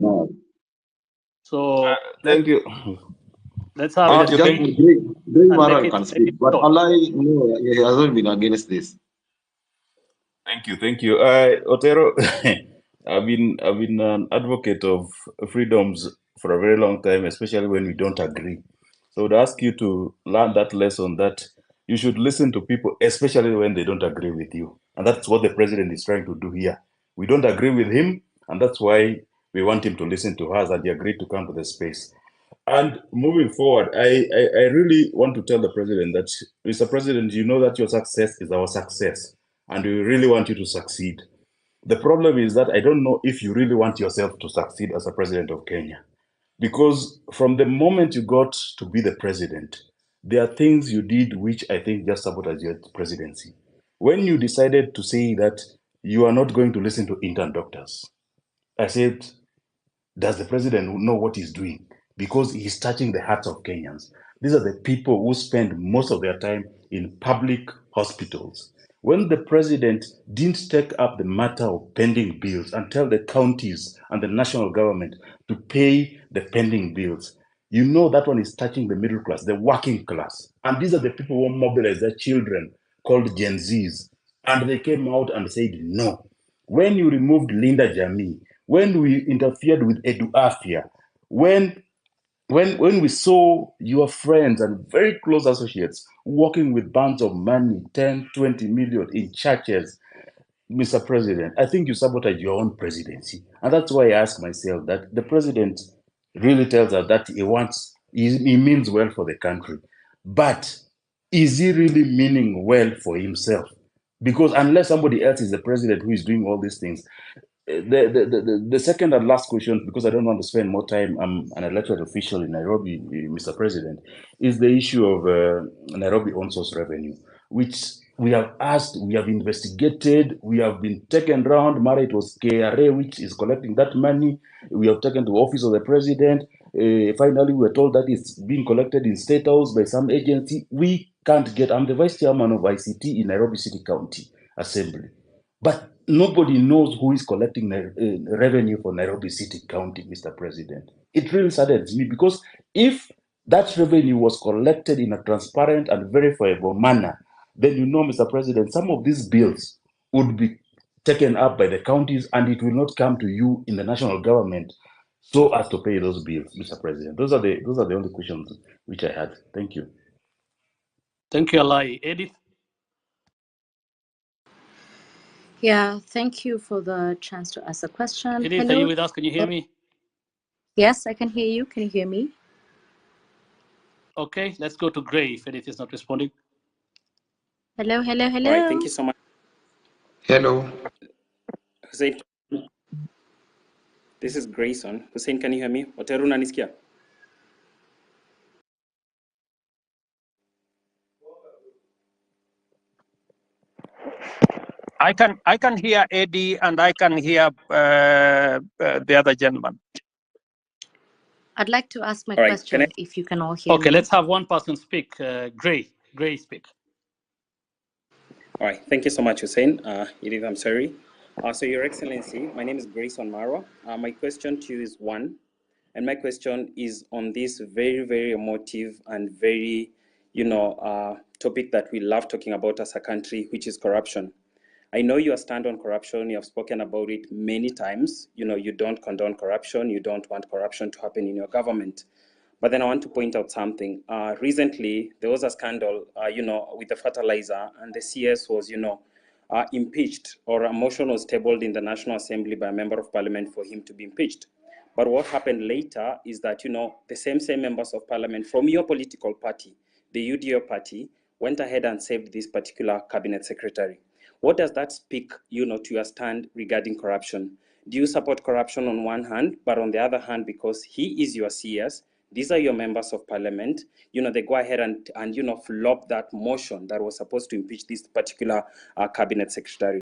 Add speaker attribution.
Speaker 1: No.
Speaker 2: So
Speaker 3: Thank you.
Speaker 2: let's have
Speaker 1: Just
Speaker 2: debate
Speaker 1: Greg
Speaker 2: and
Speaker 1: Mara
Speaker 2: make
Speaker 1: can
Speaker 2: it
Speaker 1: speak, but
Speaker 2: short.
Speaker 1: Alai, no, he hasn't been against this.
Speaker 3: Thank you. Otero, I've been an advocate of freedoms for a very long time, especially when we don't agree. So I would ask you to learn that lesson that you should listen to people, especially when they don't agree with you. And that's what the president is trying to do here. We don't agree with him, and that's why we want him to listen to us, and he agreed to come to the space. And moving forward, I really want to tell the president that, Mr. President, you know that your success is our success, and we really want you to succeed. The problem is that I don't know if you really want yourself to succeed as a president of Kenya. Because from the moment you got to be the president, there are things you did which I think just sabotaged your presidency. When you decided to say that you are not going to listen to intern doctors, I said, does the president know what he's doing? Because he's touching the hearts of Kenyans. These are the people who spend most of their time in public hospitals. When the president didn't take up the matter of pending bills and tell the counties and the national government to pay the pending bills, you know that one is touching the middle class, the working class. And these are the people who mobilize their children, called Gen Zs. And they came out and said no. When you removed Linda Jamii, when we interfered with Edu Afia, when we saw your friends and very close associates working with bands of money, 10, 20 million in churches, Mr. President, I think you sabotage your own presidency. And that's why I ask myself that the president really tells us that he means well for the country. But is he really meaning well for himself? Because unless somebody else is the president who is doing all these things, the second and last question, because I don't want to spend more time, I'm an elected official in Nairobi, Mr. President, is the issue of Nairobi on-source revenue, which we have asked, we have investigated, we have been taken round. Mara, it was KRA which is collecting that money. We have taken to office of the president. Finally, we were told that it's being collected in State House by some agency. We can't get, I'm the vice chairman of ICT in Nairobi City County Assembly. But nobody knows who is collecting revenue for Nairobi City County, Mr. President. It really saddens me because if that revenue was collected in a transparent and verifiable manner, then you know, Mr. President, some of these bills would be taken up by the counties and it will not come to you in the national government so as to pay those bills, Mr. President. Those are the only questions which I had. Thank you.
Speaker 2: Thank you, Alai. Edith?
Speaker 4: Yeah, thank you for the chance to ask a question.
Speaker 2: Edith,
Speaker 4: Hello.
Speaker 2: are you with us? Can you hear me?
Speaker 4: Yes, I can hear you. Can you hear me?
Speaker 2: Okay, let's go to Gray if Edith is not responding.
Speaker 4: Hello.
Speaker 5: All right, thank you so much.
Speaker 6: Hello.
Speaker 5: Hussein, this is Grayson. Hussein, can you hear me? Otero unanisikia?
Speaker 7: I can hear Eddie and I can hear the other gentleman.
Speaker 4: I'd like to ask my
Speaker 5: All right,
Speaker 4: question if you can all hear me.
Speaker 2: Okay, let's have one person speak. Gray, speak.
Speaker 5: All right, thank you so much, Hussein. Edith, I'm sorry. So, Your Excellency, my name is Grayson Marwa. My question to you is one, and my question is on this very, very emotive and very, topic that we love talking about as a country, which is corruption. I know you stand on corruption. You have spoken about it many times. You don't condone corruption. You don't want corruption to happen in your government. But then I want to point out something. Recently, there was a scandal, with the fertilizer, and the CS was, impeached, or a motion was tabled in the National Assembly by a member of parliament for him to be impeached. But what happened later is that, the same members of parliament from your political party, the UDO party, went ahead and saved this particular cabinet secretary. What does that speak, to your stand regarding corruption? Do you support corruption on one hand, but on the other hand, because he is your CS, these are your members of parliament, they go ahead and flop that motion that was supposed to impeach this particular cabinet secretary?